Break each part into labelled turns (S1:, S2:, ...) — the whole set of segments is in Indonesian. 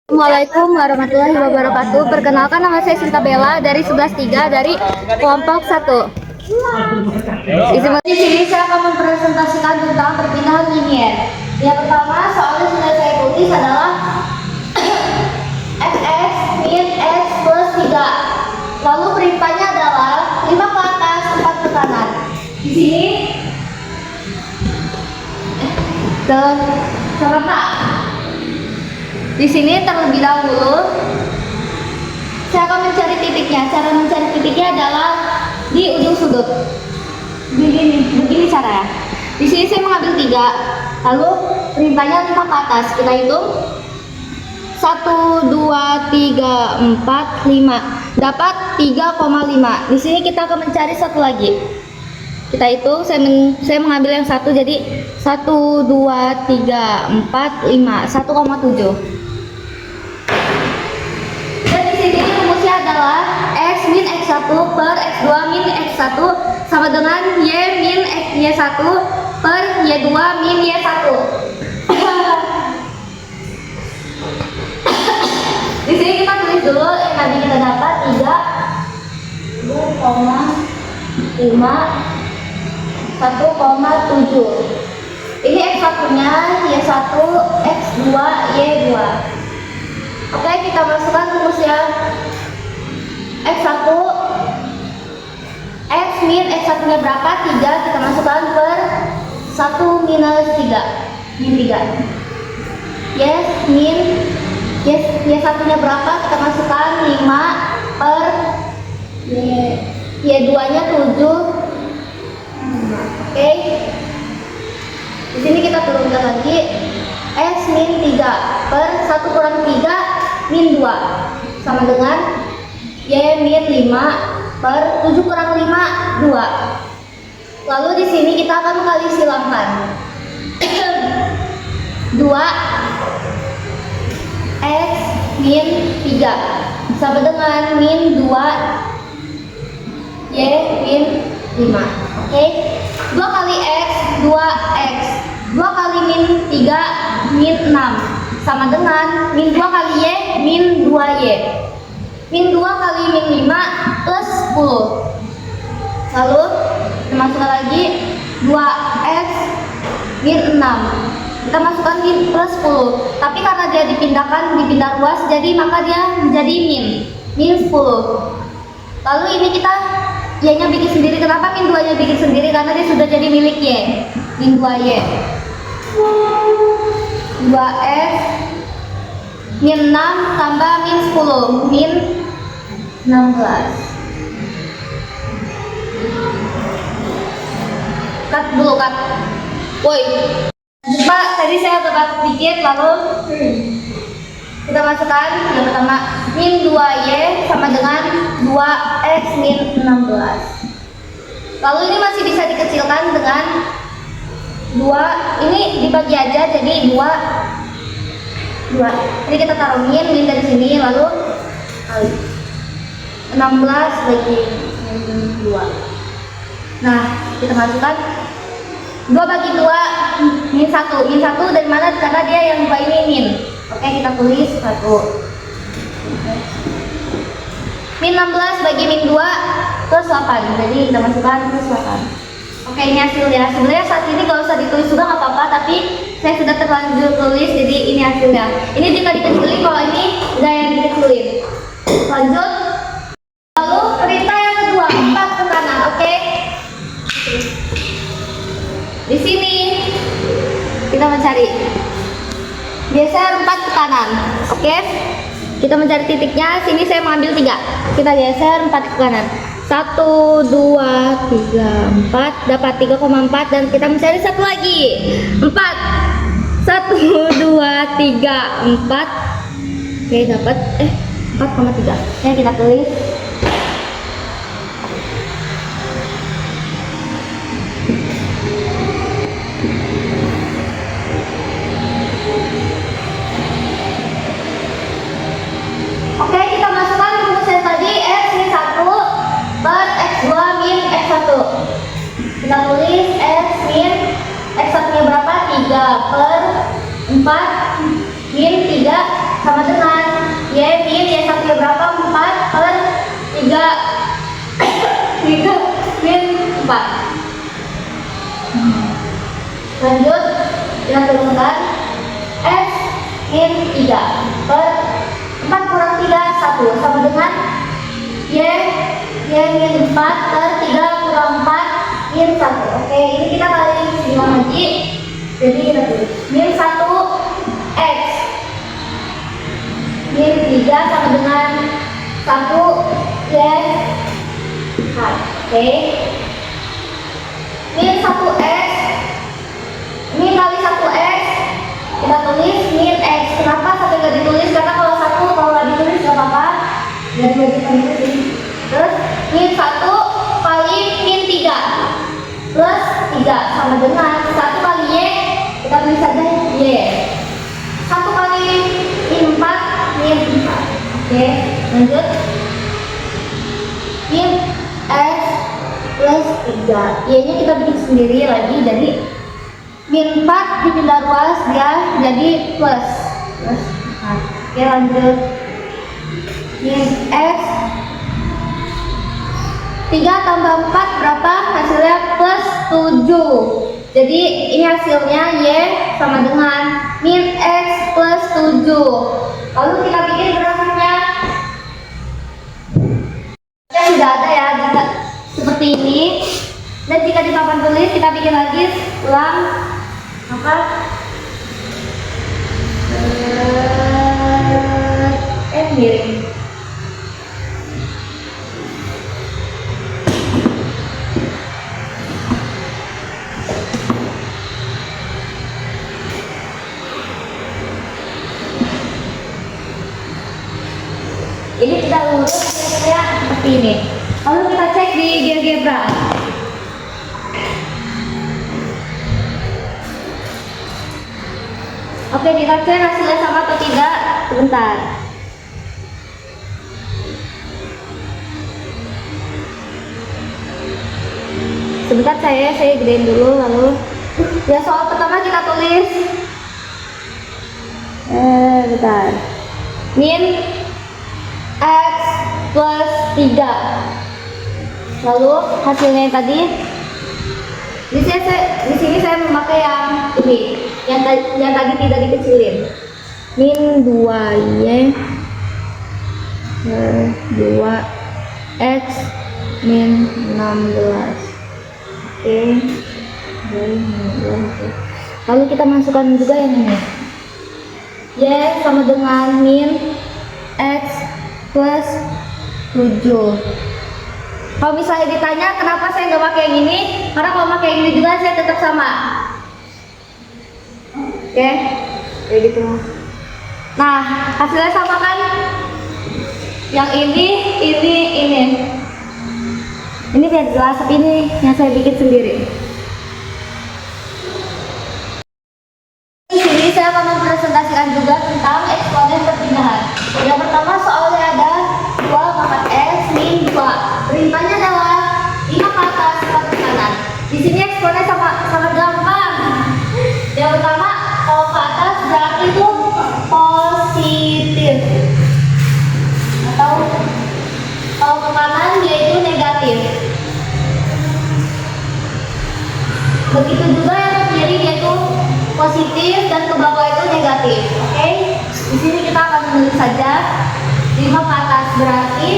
S1: Assalamualaikum warahmatullahi wabarakatuh. Perkenalkan, nama saya Sinta Bella dari 11-3 dari kelompok 1. Di sini saya akan mempresentasikan tentang perpindahan linier. Yang pertama, soalnya sudah saya tulis adalah fx min x plus 3. Lalu perimpahnya adalah 5 ke atas, 4 ke kanan. Di sini Di sini terlebih dahulu saya akan mencari titiknya. Cara mencari titiknya adalah di ujung sudut. Begini cara ya. Di sini saya mengambil 3, lalu perimpahnya 5 ke atas. Kita hitung 1, 2, 3, 4, 5. Dapat 3,5. Di sini kita akan mencari satu lagi. Kita hitung, saya mengambil yang satu, jadi 1, 2, 3, 4, 5, 1,7. Adalah x min x1 per x2 min x1 sama dengan y min y1 per y2 min y1. Di sini kita tulis dulu yang tadi kita dapat 3,5 1,7. Ini x1 nya y1 x2 y2. Oke, kita masukkan rumusnya. X1 X min X1 nya berapa? 3. Kita masukkan per 1 minus 3 min 3. Yes min Y1 nya berapa? Kita masukkan 5 per Y2 nya 7. Oke. Di sini kita turunkan lagi X min 3 per 1 kurang 3 min 2 sama dengan Y min 5 per 7 kurang 5, 2. Lalu di sini kita akan mengkali silangkan. 2 X min 3 sama dengan min 2 Y min 5. Oke. 2 kali X, 2X. 2 kali min 3, min 6 sama dengan min 2 kali Y, min 2Y. Min 2 kali min 5 plus 10. Lalu kita masukkan lagi 2x min 6. Kita masukkan min plus 10. Tapi karena dia dipindah ruas, jadi maka dia menjadi min 10. Lalu ini kita y-nya bikin sendiri. Kenapa min 2 nya bikin sendiri? Karena dia sudah jadi milik y. Min 2y. 2x min 6 tambah min 10, min 16. Cut dulu, cut. Woi, Pak, tadi saya dapat dikit, lalu kita masukkan yang pertama min 2y sama dengan 2x min 16. Lalu ini masih bisa dikecilkan dengan 2, ini dibagi aja jadi 2. Jadi kita taruh min dari sini, lalu kali 16 bagi min 2. Nah, kita masukkan 2 bagi 2 min 1. Min 1 dari mana? Karena dia yang 2 ini min. Oke, kita tulis 1. Min 16 bagi min 2 plus 8. Jadi kita masukkan plus 8. Oke, ini hasilnya. Sebenarnya saat ini gak usah ditulis juga nggak apa-apa, tapi saya sudah terlanjur tulis, jadi ini hasilnya. Ini jika dikecilin, kalau ini nggak yang dikecilin. Lanjut. Lalu perintah yang kedua, 4 ke kanan. Oke. Di sini kita mencari. Geser 4 ke kanan. Oke. Kita mencari titiknya. Sini saya mengambil 3. Kita geser 4 ke kanan. 1, 2, 3, 4. Dapat 3,4 dan kita mencari satu lagi. 4. 1, 2, 3, 4. Oke, dapat 4,3. Oke, kita tulis. Oke, kita masukkan rumusnya tadi x min 1 per x2 min x1. Kita tulis x min x1 nya berapa? 3 per 4 min 3 sama dengan Lanjut, kita turunkan X min 3 per 4 kurang 3, 1 sama dengan Y min 4 per 3 kurang 4 min 1. Oke, ini kita kali bilang lagi. Jadi kita tulis min 1 X min 3 sama dengan 1 Y. Oke, min 1X, min kali 1X kita tulis min X. Kenapa sampai nggak ditulis? Karena kalau nggak ditulis nggak apa-apa, nggak diwajibkan itu sih. Terus min 1 kali min 3 plus 3 sama dengan 1 kali Y, kita tulis saja Y. 1 kali min 4 min 4. Oke, lanjut. Min X plus 3, Y nya kita bikin sendiri lagi, jadi min 4 dipindah ruas dia jadi plus 4. Oke, lanjut. Min X 3 tambah 4 berapa? Hasilnya plus 7. Jadi ini hasilnya Y sama dengan min X plus 7. Lalu kita bikin grafiknya. Sudah ada ya, jika seperti ini. Dan jika di papan tulis kita bikin lagi ulang apa? Miring. Ini tidak lurus, kira-kira seperti ini. Lalu kita cek di GeoGebra. Oke, kita cek hasilnya sama atau tidak. Sebentar. Sebentar, saya gedein dulu. Lalu ya, soal pertama kita tulis bentar. Min X plus 3. Lalu hasilnya tadi di sini saya memakai yang ini, yang tadi tidak dikecilin. Min 2Y 2X min 16. Oke. Lalu kita masukkan juga yang ini. Y sama dengan min X plus 7. Kalau misalnya ditanya kenapa saya nggak pakai yang ini, karena kalau pakai yang ini juga saya tetap sama. Oke, kayak gitu. Nah, hasilnya sama kan? Yang ini. Ini biar jelas, tapi ini yang saya bikin sendiri. Di sini saya akan mempresentasikan juga tentang eksponen perpindahan. Yang pertama soalnya ada 2 maka X min 2. Perintahnya adalah 5 ke atas, 4 ke kanan. Di sini eksponen sangat gampang. Yang pertama, kalau ke atas berarti itu positif. Atau kalau ke kanan yaitu negatif. Begitu juga yang ke kiri yaitu positif dan ke bawah itu negatif. Oke? Di sini kita akan menulis saja 5 ke atas berarti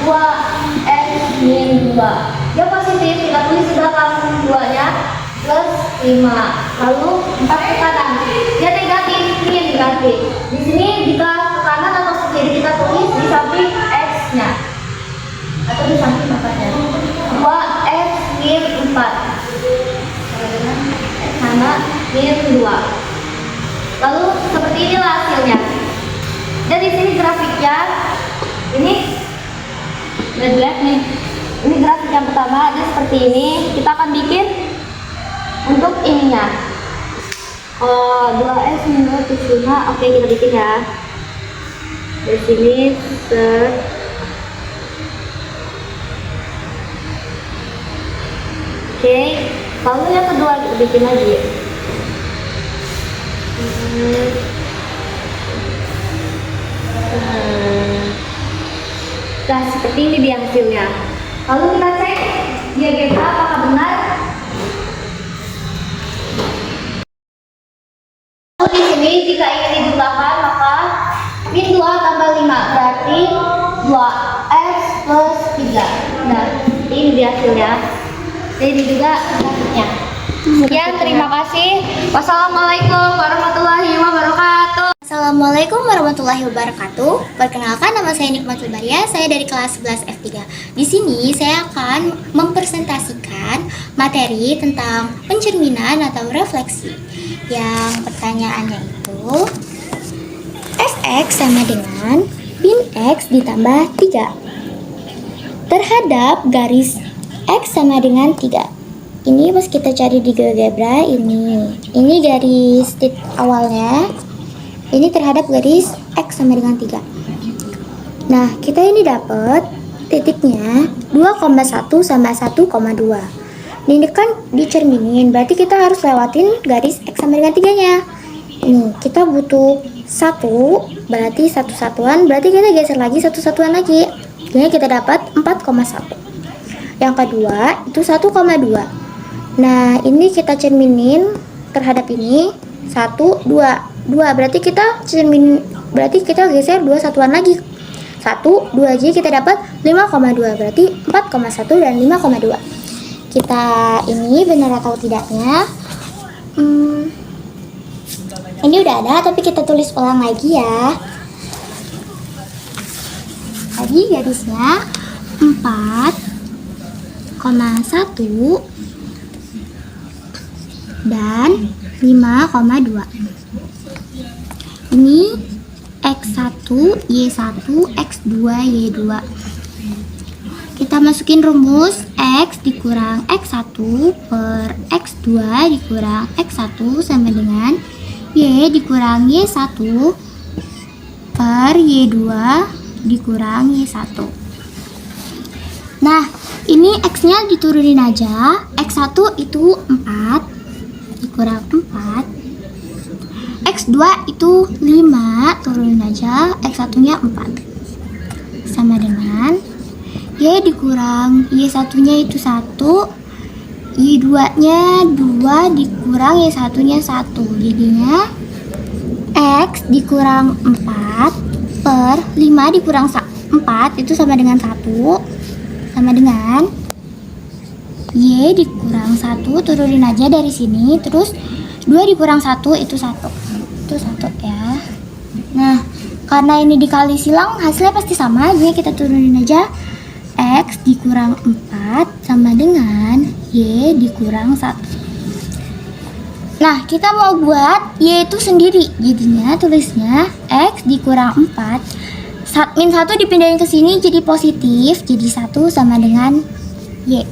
S1: 2X min 2. Dia positif, kita tulis di belakang 2-nya plus 5. Lalu 4 ke kanan. Dia negatif, min negatif. Di sini jika ke kanan atau ke kiri kita tulis di samping X-nya. Atau di samping apanya? 2X min 4. Sama min 2. Lalu seperti inilah hasilnya. Dan di sini grafiknya, ini udah dilihat nih. Ini grafik yang pertama ada seperti ini. Kita akan bikin untuk ininya. 2x min 2 plus 5. Oke, kita bikin ya. Dari sini set. Oke, lalu yang kedua kita bikin lagi. Nah, seperti ini dia hasilnya. Lalu kita cek GeoGebra apakah benar. Jadi jika ingin dijumlahkan maka min 2 tambah 5 berarti 2x plus 3. Nah, ini dia hasilnya. Jadi juga grafiknya. Ya, terima kasih. Wassalamualaikum warahmatullahi wabarakatuh.
S2: Assalamualaikum warahmatullahi wabarakatuh. Perkenalkan, nama saya Nikmatul Baria. Saya dari kelas 11 F3. Di sini saya akan mempresentasikan materi tentang pencerminan atau refleksi. Yang pertanyaannya itu Fx sama dengan min x ditambah 3 terhadap garis x sama dengan 3. Ini pas kita cari di GeoGebra, ini garis titik awalnya, ini terhadap garis x sama dengan 3. Nah, kita ini dapat titiknya 2,1 sama 1,2. Ini kan dicerminin, berarti kita harus lewatin garis x sama dengan 3-nya. Ini kita butuh 1, berarti satu satuan, berarti kita geser lagi satu satuan lagi. Ini kita dapat 4,1. Yang kedua itu 1,2. Nah, ini kita cerminin terhadap ini 1, 2, berarti kita geser 2 satuan lagi. 1, 2 aja kita dapat 5,2, berarti 4,1 dan 5,2. Kita ini benar atau tidaknya? Ini udah ada, tapi kita tulis ulang lagi ya. Tadi garisnya 4,1 dan 5,2. Ini X1, Y1, X2, Y2. Kita masukin rumus X dikurang X1 per X2 dikurang X1 sama dengan Y dikurang Y1 per Y2 dikurang Y1. Nah, ini X-nya diturunin aja. X1 itu 4 dikurang 4. X2 itu 5, turunin aja. X1-nya 4. Sama dengan Y dikurang Y1-nya itu 1. Y2-nya 2 dikurang Y1-nya 1. Jadinya X dikurang 4 per 5 dikurang 4 itu sama dengan 1. Sama dengan Y dikurang 1, turunin aja dari sini. Terus 2 dikurang 1 itu 1. Itu 1 ya. Nah, karena ini dikali silang hasilnya pasti sama. Jadi kita turunin aja. X dikurang 4 sama dengan Y dikurang 1. Nah, kita mau buat Y itu sendiri. Jadinya tulisnya X dikurang 4. Min 1 dipindahin ke sini jadi positif. Jadi 1 sama dengan Y.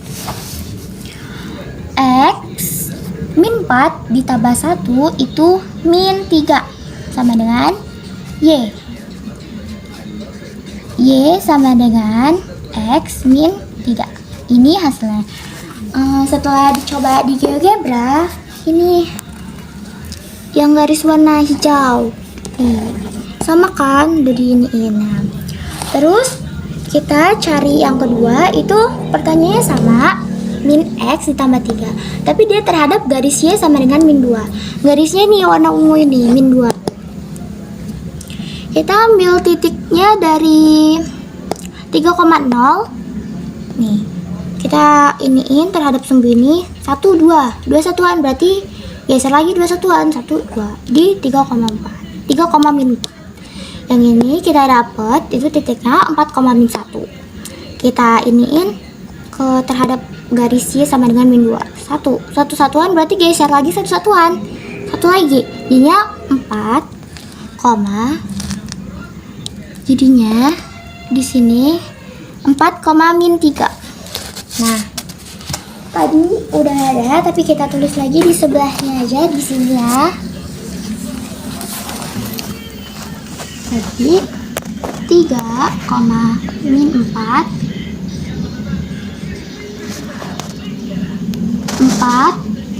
S2: X min 4 ditambah 1 itu min 3 sama dengan Y. Y sama dengan X min 3. Ini hasilnya. Setelah dicoba di GeoGebra, ini yang garis warna hijau. Sama kan udah diiniin. Nah, terus kita cari yang kedua, itu pertanyaannya sama, min X ditambah 3, tapi dia terhadap garis Y sama dengan min 2. Garisnya nih warna ungu ini, min 2. Kita ambil titiknya dari 3,0. Nih, kita iniin terhadap sumbu ini 1, 2 satuan, berarti geser lagi 2 satuan, 1, 2 di 3,4. 3, min 4. Yang ini kita dapat itu titiknya 4,-1. Kita iniin ke terhadap garis Y sama dengan min 2. 1 satuan, berarti geser lagi 1 satuan. 1 lagi. Jadinya 4, jadinya di sini 4,-3. Nah, tadi udah ada, tapi kita tulis lagi di sebelahnya aja di sini ya. Jadi 3,-4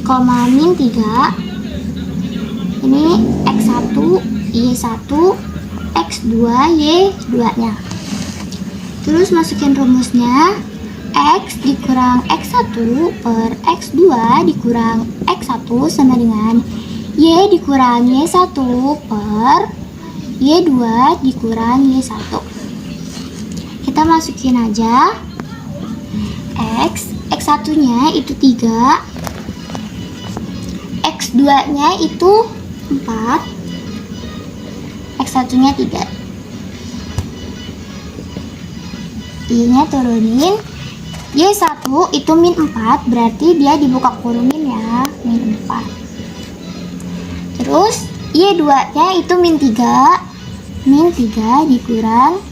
S2: 4,-3 ini X1, Y1, X2, Y2 nya. Terus masukin rumusnya X dikurang X1 per X2 dikurang X1 sama dengan Y dikurang Y1 per Y2 dikurang Y1. Kita masukin aja X1 nya itu 3, X2 nya itu 4, X1 nya 3. Y nya turunin, Y1 itu min 4, berarti dia dibuka kurungin ya, min 4. Terus Y2 nya itu min 3, min 3 dikurang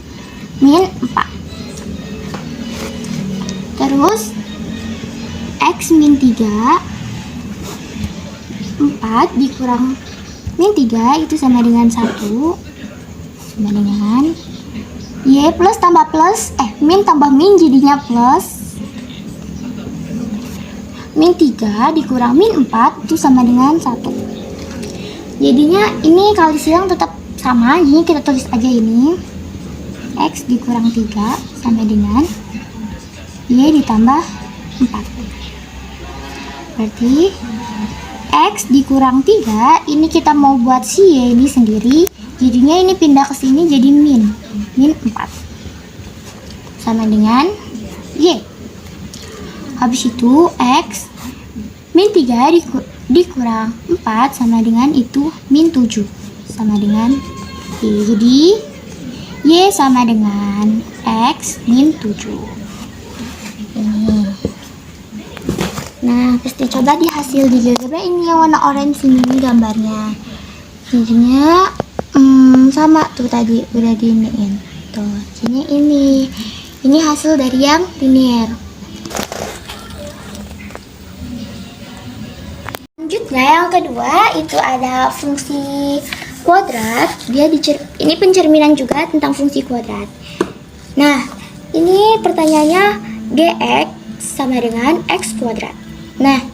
S2: min 4. Terus X min 3, 4 dikurang min 3 itu sama dengan 1, sama dengan Y plus tambah plus, min tambah min jadinya plus, min 3 dikurang min 4 itu sama dengan 1. Jadinya ini kali silang tetap sama, jadi kita tulis aja ini X dikurang 3 sama dengan Y ditambah 4. Berarti X dikurang 3, ini kita mau buat si Y ini sendiri, jadinya ini pindah ke sini jadi min 4 sama dengan Y. Habis itu X min 3 dikurang 4 sama dengan itu min 7 sama dengan Y. Jadi Y sama dengan X min 7. Ini. Nah, terus dicoba di hasil di GeoGebra, ini yang warna orange ini gambarnya. Jadinya sama tuh tadi udah diiniin. Tuh, jadinya ini hasil dari yang linear. Selanjutnya yang kedua itu ada fungsi kuadrat. Ini pencerminan juga tentang fungsi kuadrat. Nah, ini pertanyaannya Gx sama dengan X kuadrat. Nah,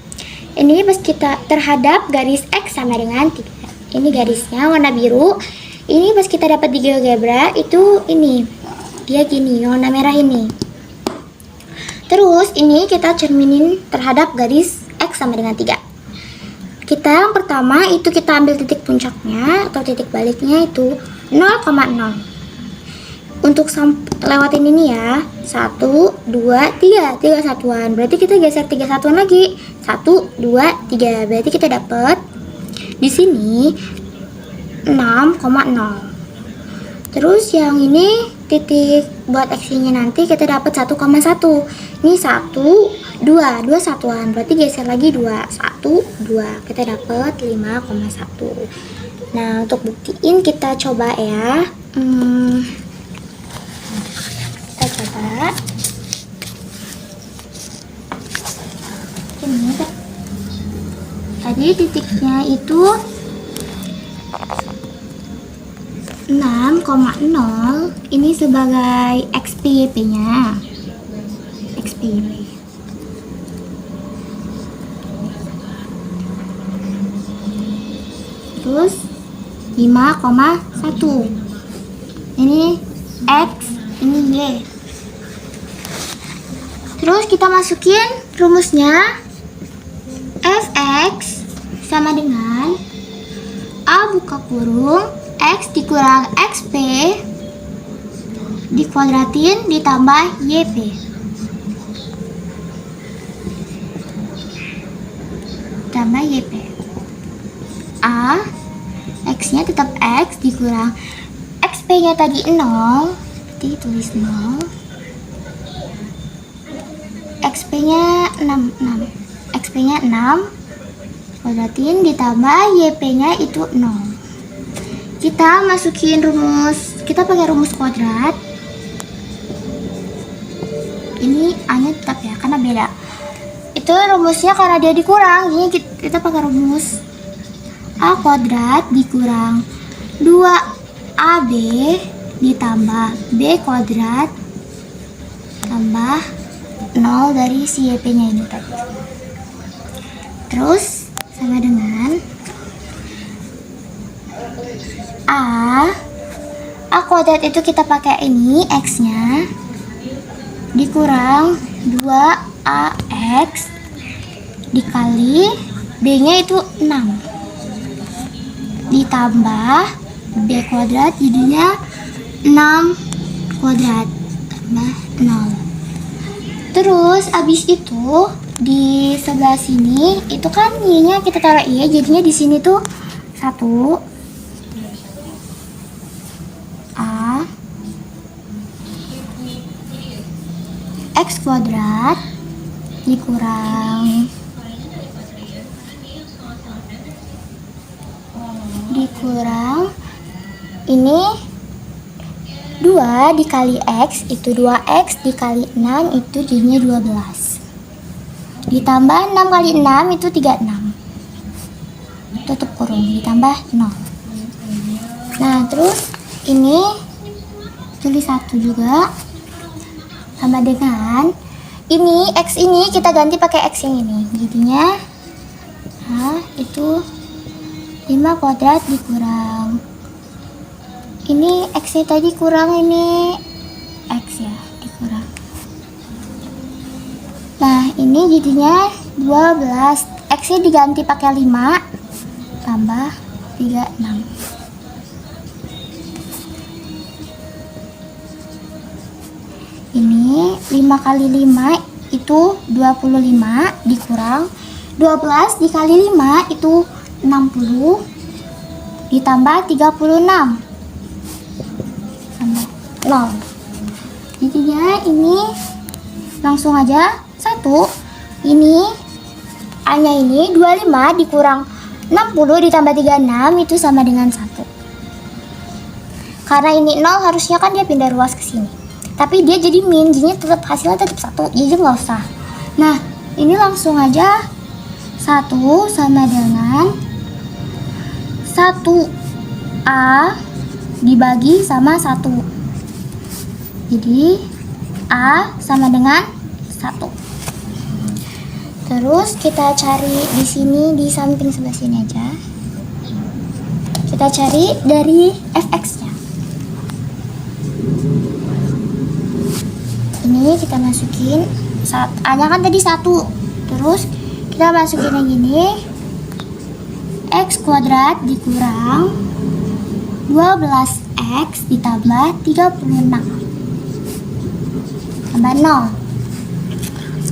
S2: ini pas kita terhadap garis X sama dengan 3. Ini garisnya warna biru. Ini pas kita dapat di GeoGebra itu ini. Dia gini, warna merah ini. Terus ini kita cerminin terhadap garis X sama dengan 3. Kita yang pertama itu kita ambil titik puncaknya atau titik baliknya itu 0,0. Untuk lewatin ini ya, 1, 2, 3 satuan. Berarti kita geser 3 satuan lagi. 1, 2, 3. Berarti kita dapat di sini 6,0. Terus yang ini titik buat X-nya nanti kita dapat 1,1. Ini 1, 2 satuan. Berarti geser lagi 2. 1, 2. Kita dapat 5,1. Nah, untuk buktiin kita coba ya. Kita coba ini tadi titiknya itu 6,0. Ini sebagai XPYP nya XPYP. Terus 5,1. Ini X, ini Y. Terus kita masukin rumusnya. Fx sama dengan A buka kurung X dikurang XP dikuadratin ditambah YP. Tambah YP. A X nya tetap X dikurang XP nya tadi 0, berarti tulis 0, XP nya 6, XP nya 6 kuadratin ditambah YP nya itu 0. Kita masukin rumus, kita pakai rumus kuadrat. Ini A nya tetap ya, karena beda. Itu rumusnya karena dia dikurang, jadi kita pakai rumus A kuadrat dikurang 2AB ditambah B kuadrat tambah 0 dari si YP nya ini tadi. Terus sama dengan A kuadrat itu kita pakai ini X nya dikurang 2AX dikali B nya itu 6. ditambah B kuadrat jadinya 6 kuadrat tambah 0. Terus abis itu di sebelah sini itu kan Y-nya kita taruh Y, jadinya di sini tuh 1 A X kuadrat dikurang ini 2 dikali X itu 2X dikali 6 itu jadinya 12 ditambah 6 kali 6 itu 36 tutup kurung ditambah 0. Nah terus ini tulis 1 juga sama dengan ini X ini kita ganti pakai X yang ini jadinya itu 5 kuadrat dikurang ini X nya tadi kurang ini X ya dikurang. Nah ini jadinya 12 X nya diganti pakai 5 tambah 36. Ini 5 kali 5 itu 25 dikurang 12 dikali 5 itu 60 ditambah 36 tambah 0. Jadinya ini langsung aja 1 ini A nya ini 25 dikurang 60 ditambah 36 itu sama dengan 1. Karena ini 0 harusnya kan dia pindah ruas ke sini. Tapi dia jadi min, jadinya tetap hasilnya tetap 1. Jadi nggak usah. Nah, ini langsung aja 1 sama dengan 1A dibagi sama 1. Jadi A sama dengan 1. Terus kita cari di sini di samping sebelah sini aja. Kita cari dari fx-nya. Ini kita masukin A-nya kan tadi 1. Terus kita masukin yang gini. X kuadrat dikurang 12X ditambah 36 tambah 0.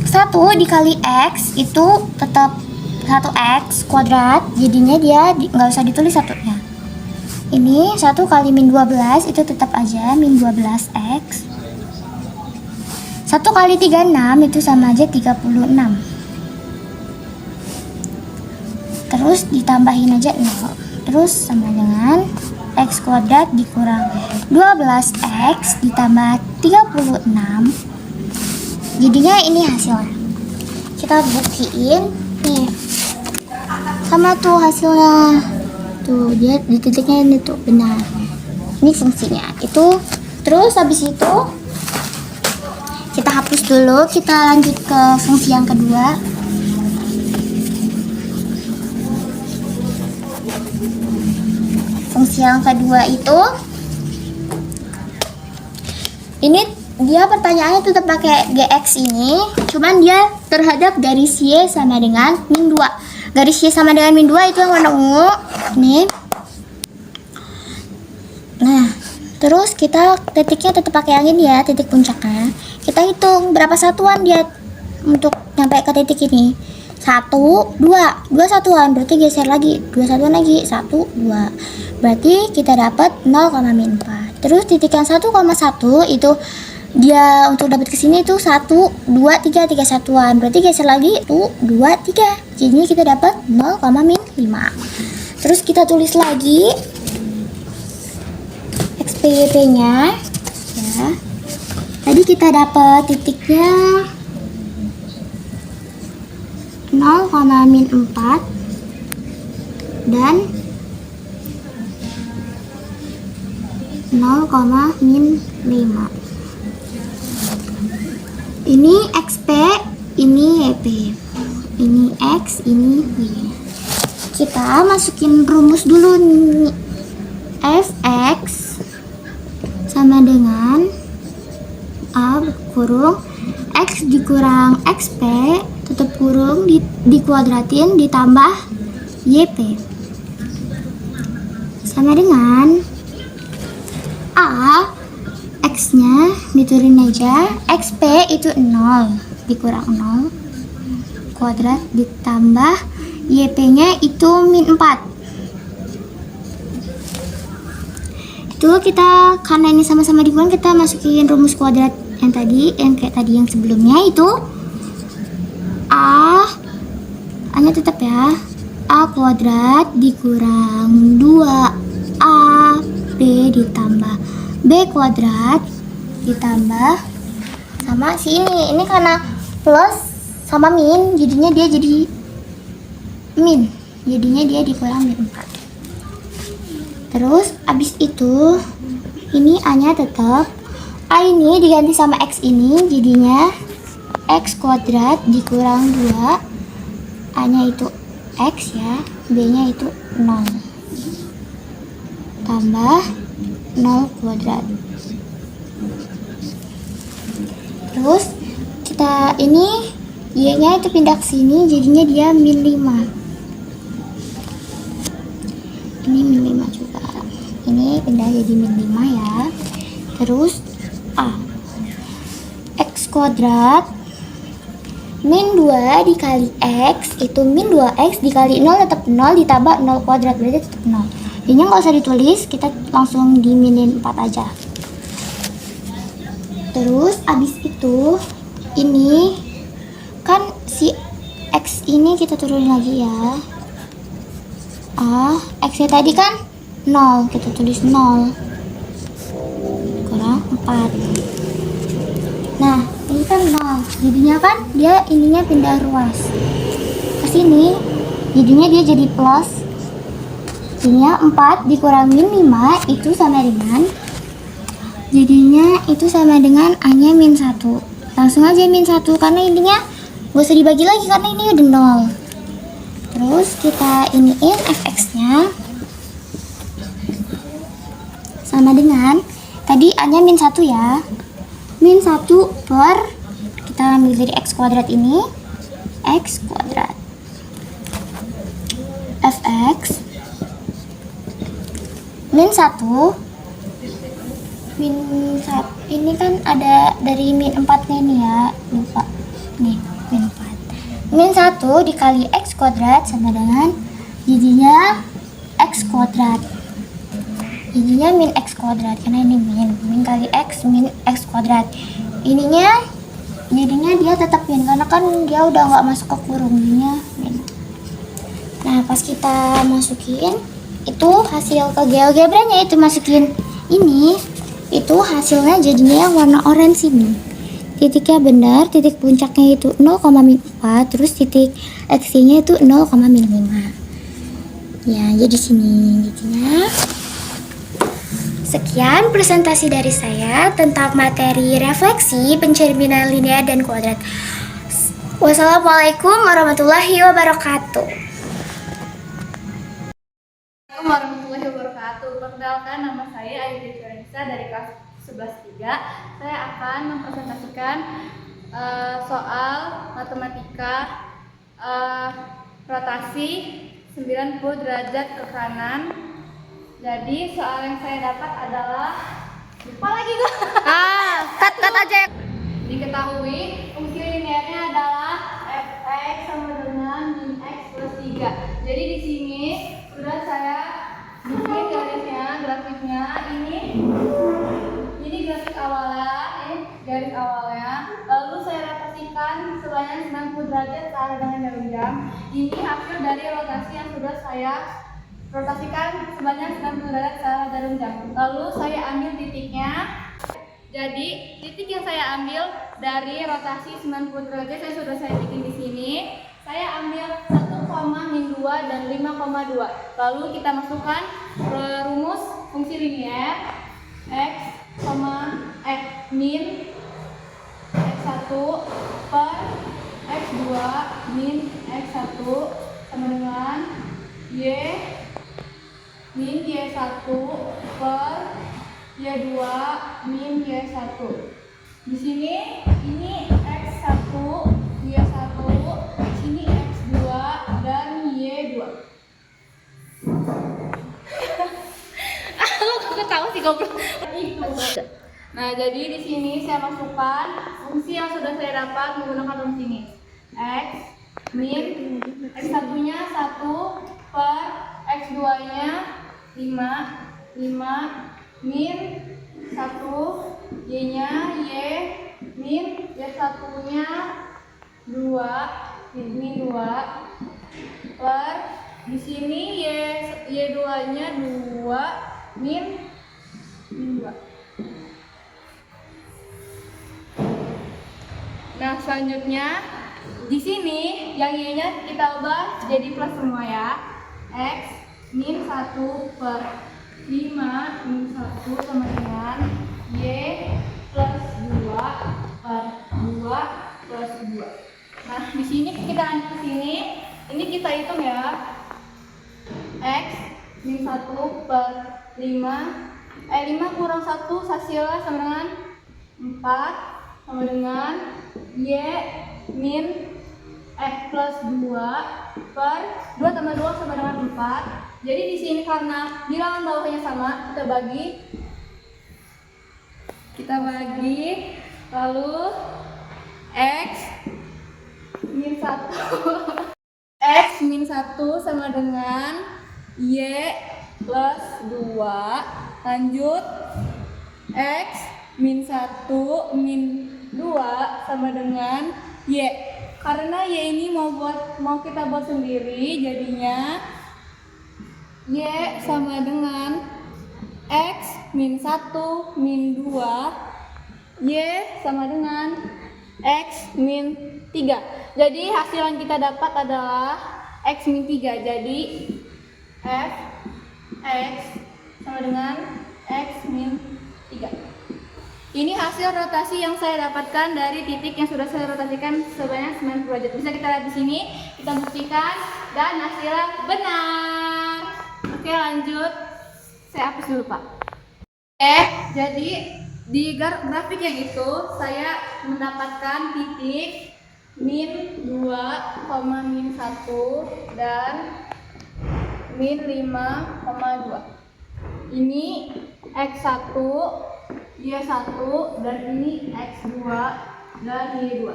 S2: 1 dikali X itu tetap 1X kuadrat, jadinya dia nggak usah ditulis satunya. Ini 1 kali min 12 itu tetap aja min 12X. 1 kali 36 itu sama aja 36. Terus ditambahin aja 0. Terus sama dengan X kuadrat dikurang 12X ditambah 36. Jadinya ini hasilnya. Kita buktiin nih. Sama tuh hasilnya. Tuh dia di titiknya ini tuh benar. Ini fungsinya. Itu terus habis itu kita hapus dulu, kita lanjut ke fungsi yang kedua. Fungsi yang kedua itu ini dia pertanyaannya tetap pakai GX ini, cuman dia terhadap garis Y sama dengan min 2. Garis Y sama dengan min 2 itu yang warna ungu. Nih. Nah, terus kita titiknya tetap pakai yang ini ya, titik puncaknya. Kita hitung berapa satuan dia untuk nyampe ke titik ini. 1, 2 satuan, berarti geser lagi 2 satuan lagi, 1, 2. Berarti kita dapat 0,4. Terus titik yang 1,1 itu dia untuk dapat ke sini itu 1, 2, 3 satuan. Berarti geser lagi 1, 2, 3. Jadinya kita dapat 0,5. Terus kita tulis lagi XPYP-nya ya. Tadi kita dapat titiknya 0,4 dan 0,5. Ini XP, ini YP. Ini X, ini Y. Kita masukin rumus dulu nih. Fx sama dengan A kurung X dikurang XP tutup kurung dikuadratin ditambah YP. sama dengan A, X-nya diturunin aja, XP itu 0 dikurang 0 kuadrat ditambah YP-nya itu min 4. Itu kita, karena ini sama-sama dikurang, kita masukin rumus kuadrat yang tadi, yang kayak tadi yang sebelumnya itu A-nya tetap ya, A kuadrat dikurang 2AB ditambah B kuadrat ditambah sama si ini karena plus sama min jadinya dia jadi min, jadinya dia dikurang min 4. Terus abis itu ini A nya tetap, A ini diganti sama X ini jadinya X kuadrat dikurang 2, A nya itu X ya, B nya itu 0 tambah 0 kuadrat. Terus kita ini Y nya itu pindah ke sini jadinya dia min 5. Ini min 5 juga, ini pindah jadi min 5 ya. Terus A X kuadrat min 2 dikali X itu min 2X dikali 0 tetap 0 ditambah 0 kuadrat berarti tetap 0. Ini nggak usah ditulis, kita langsung diminin 4 aja. Terus abis itu ini kan si X ini kita turunin lagi ya. X nya tadi kan 0, kita tulis 0 kurang 4. Nah ini kan 0, jadinya kan dia ininya pindah ruas ke sini, jadinya dia jadi plus, jadinya 4 dikurang min 5 itu sama dengan, jadinya itu sama dengan A nya min 1. Langsung aja min 1 karena ininya gak usah dibagi lagi karena ini udah 0. Terus kita iniin fx nya sama dengan tadi A nya min 1 ya, min 1 per, kita ambil dari X kuadrat ini, X kuadrat fx min 1 min 1 ini kan ada dari min 4 nya ini ya, lupa nih min 4, min 1 dikali X kuadrat sama dengan jadinya X kuadrat, jadinya min X kuadrat karena ini min kali X min X kuadrat, ininya jadinya dia tetap min karena kan dia udah nggak masuk ke kurung, jadinya min. Nah pas kita masukin itu hasil ke GeoGebra-nya itu masukin ini, itu hasilnya jadinya yang warna orange ini, titiknya benar, titik puncaknya itu 0,4, terus titik X-nya itu 0,5 ya, jadi sini jadinya. Sekian presentasi dari saya tentang materi refleksi, pencerminan linear dan kuadrat. Wassalamualaikum warahmatullahi wabarakatuh.
S1: Assalamualaikum warahmatullahi wabarakatuh. Perkenalkan, nama saya Ayu Devianisa dari kelas 11-3. Saya akan mempresentasikan soal matematika rotasi 90 derajat ke kanan. Jadi soal yang saya dapat adalah, lupa lagi gue.
S2: Cut aja.
S1: Diketahui fungsi linearnya adalah fx sama dengan min x plus 3. Jadi di sini sudah saya bikin garisnya, grafiknya ini grafik awalnya, garis awalnya. Lalu saya rotasikan sebanyak 90 derajat ke arah dengan jarum jam. Ini hasil dari rotasi yang sudah saya rotasikan sebanyak 90 derajat ke arah jarum jam. Lalu saya ambil titiknya. Jadi titik yang saya ambil dari rotasi 90 derajat saya bikin di sini. Saya ambil 1, min 2 dan 5,2. Lalu kita masukkan rumus fungsi linear x, min x1 per x2 min x1 sama dengan y min y1 per y2 min y1. Di sini ini x1, y1, di sini x2 dan y2. tahu sih goblok. Nah, jadi di sini saya masukkan fungsi yang sudah saya dapat menggunakan rumus ini. X min X satunya 1 per X 2-nya 5 min 1 Y-nya Y min Y satunya 2 min 2 per di sini Y2-nya 2 min 2. Nah, selanjutnya di sini yang Y-nya kita ubah jadi plus semua ya. X min 1 per 5 min 1 sama dengan Y plus 2 per 2 plus 2. Nah, di sini kita lanjut ke sini. Ini kita hitung ya. X min 1 per 5 kurang 1 hasilnya sama dengan 4 sama dengan Y min X plus 2 per 2 tambah 2 sama dengan 4. Jadi di sini karena bilangan bawahnya sama, kita bagi lalu X min 1 X min 1 sama dengan Y plus 2 lanjut X min 1 min 2 sama dengan Y. Karena Y ini mau kita buat sendiri, jadinya Y sama dengan X min 1 min 2 Y sama dengan X min 3. Jadi hasil yang kita dapat adalah X min 3. Jadi F X sama dengan X min 3. Ini hasil rotasi yang saya dapatkan dari titik yang sudah saya rotasikan sebanyak 90 derajat. Bisa kita lihat di sini, kita buktikan dan hasilnya benar. Oke, lanjut. Saya hapus dulu, Pak. Jadi di grafik yang itu saya mendapatkan titik min 2, min 1 dan min 5,2. Ini X1, Y1 dan ini X2 dan Y2.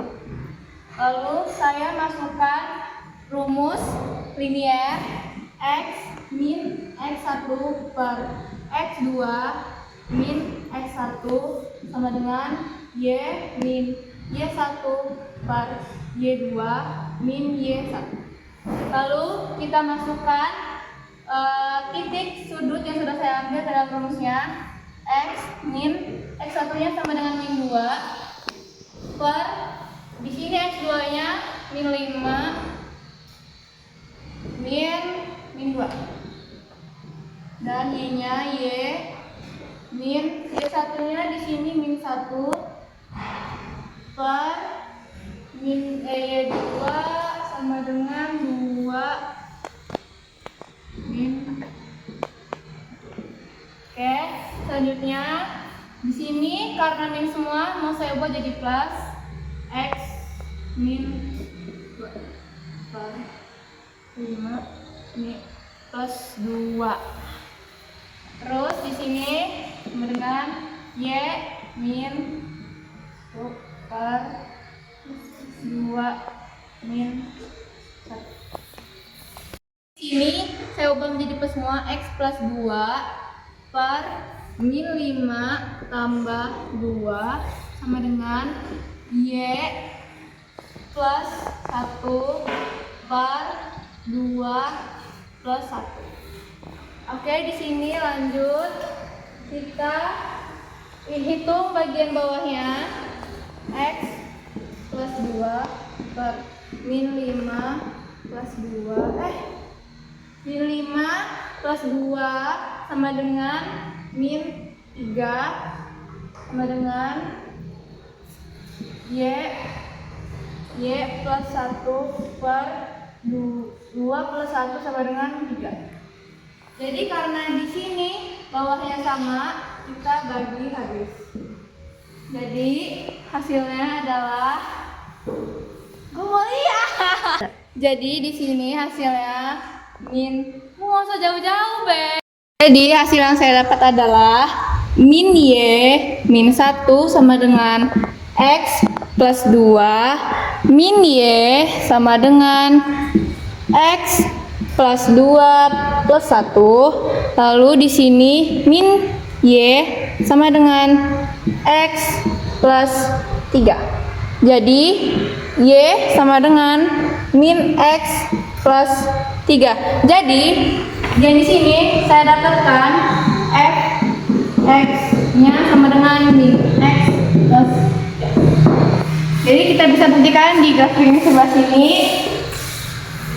S1: Lalu saya masukkan rumus linier X min X1 per X2 min X1 sama dengan Y min Y1 per Y2 min Y1. Lalu kita masukkan titik sudut yang sudah saya ambil dalam rumusnya. X min X1 nya sama dengan min 2 per di sini X2 nya min 5 min 2 dan Y nya Y min Y1 nya di sini min 1 per min Y2 sama dengan 2 min. Oke, selanjutnya di sini karena min semua mau saya buat jadi plus X min 2 per 5 min plus 2. Terus di sini sama dengan Y min 1 per 2 min 1. Di sini saya ubah menjadi plus semua X plus 2 per min 5 tambah 2 sama dengan Y plus 1 per 2 plus 1. Oke, di sini lanjut kita hitung bagian bawahnya. X plus 2 per min 5 plus 2 min 5 plus 2 sama dengan min 3 sama dengan Y plus 1 per 2 plus 1 sama dengan 3. Jadi karena di sini bawahnya sama, kita bagi habis. Jadi hasilnya adalah jadi di sini hasilnya min, nggak usah jauh-jauh, Be.
S3: Jadi hasil yang saya dapat adalah min Y min 1 sama dengan X plus 2, min Y sama dengan X plus 2 plus 1, lalu di sini min Y sama dengan X plus 3. Jadi Y sama dengan min X plus 3. Jadi yang di sini saya dapatkan f x-nya sama dengan min x plus 3. Jadi kita bisa buktikan di grafik ini sebelah sini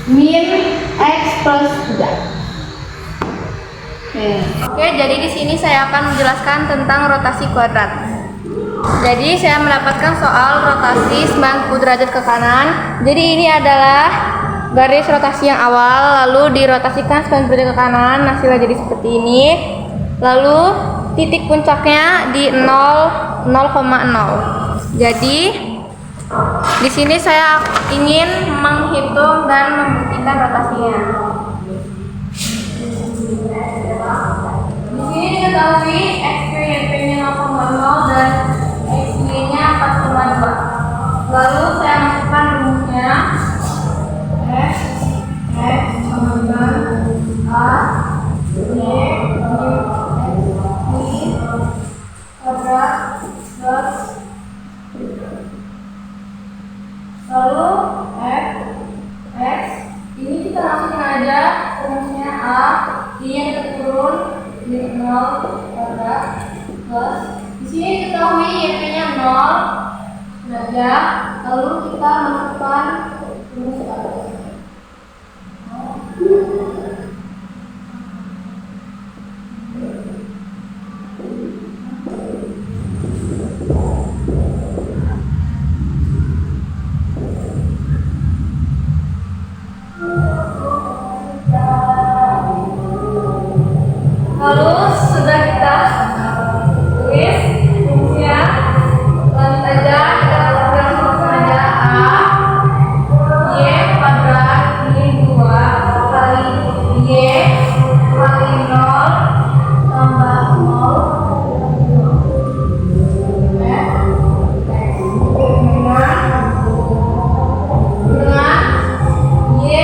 S3: min x plus 3. Oke, jadi di sini saya akan menjelaskan tentang rotasi kuadrat. Jadi saya mendapatkan soal rotasi 90 derajat ke kanan. Jadi ini adalah garis rotasi yang awal, lalu dirotasikan 90 derajat ke kanan, hasilnya jadi seperti ini. Lalu titik puncaknya di 0,0. Jadi di sini saya ingin menghitung dan membuktikan rotasinya. Di sini diketahui X-nya 0,0 dan X-nya 4,2. Lalu saya masukkan rumusnya. X sama dengan A Y kuadrat plus lalu X ini kita masukin aja rumusnya A, Y-nya kita turun di 0 kuadrat plus di sini diketahui Y-nya 0 derajat, lalu kita masukkan rumus atas. Lalu sudah kita tulis rumusnya, lanjut aja kita langsung aja A Y kuadrat min 2 kali Y kali 0 tambah 0 dengan Y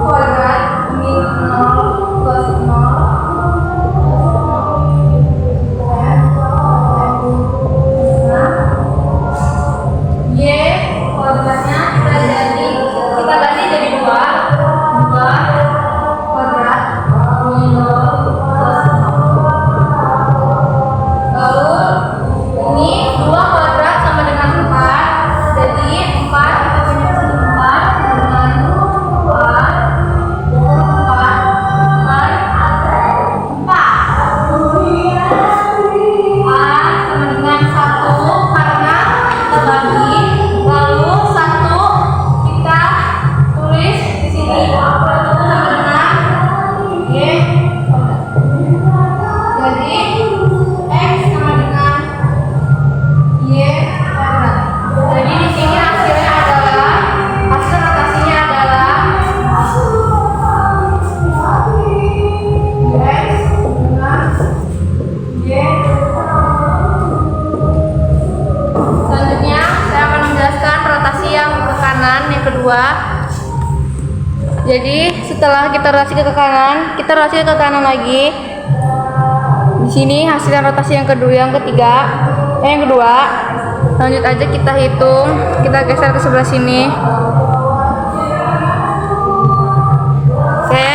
S3: kuadrat min 0 plus 0 Jadi setelah kita rotasi ke kanan, kita rotasi ke kanan lagi. Di sini hasil rotasi yang kedua, yang kedua. Lanjut aja kita hitung, kita geser ke sebelah sini. Oke,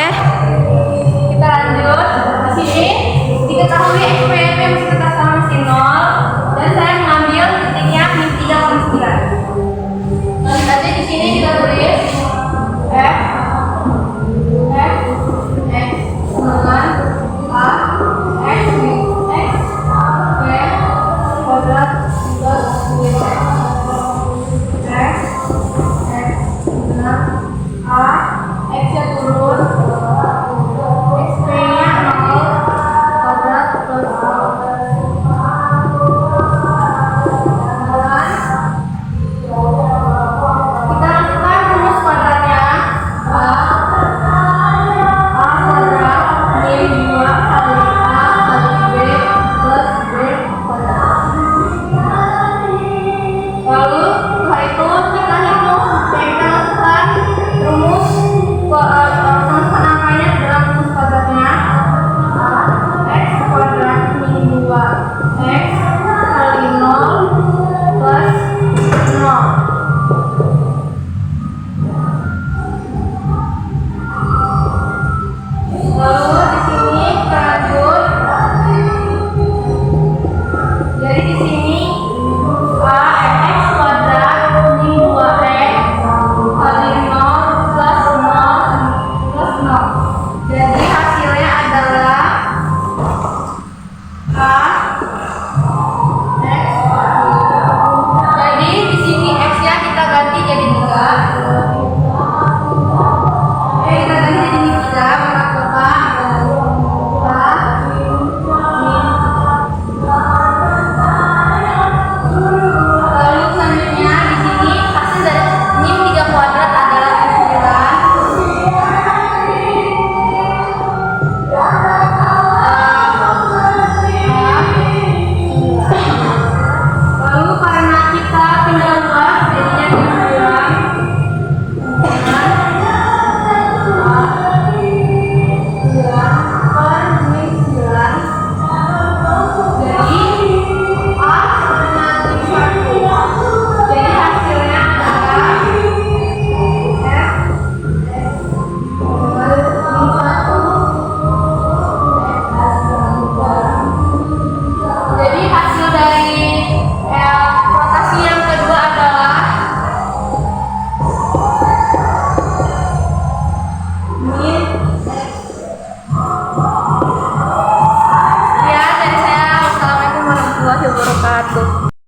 S3: kita lanjut. Di sini diketahui XPP masih tetap sama masih 0 dan saya mengambil titiknya min 3,9. Lanjut aja di sini kita tulis F dengan A X P kuadrat plus Y X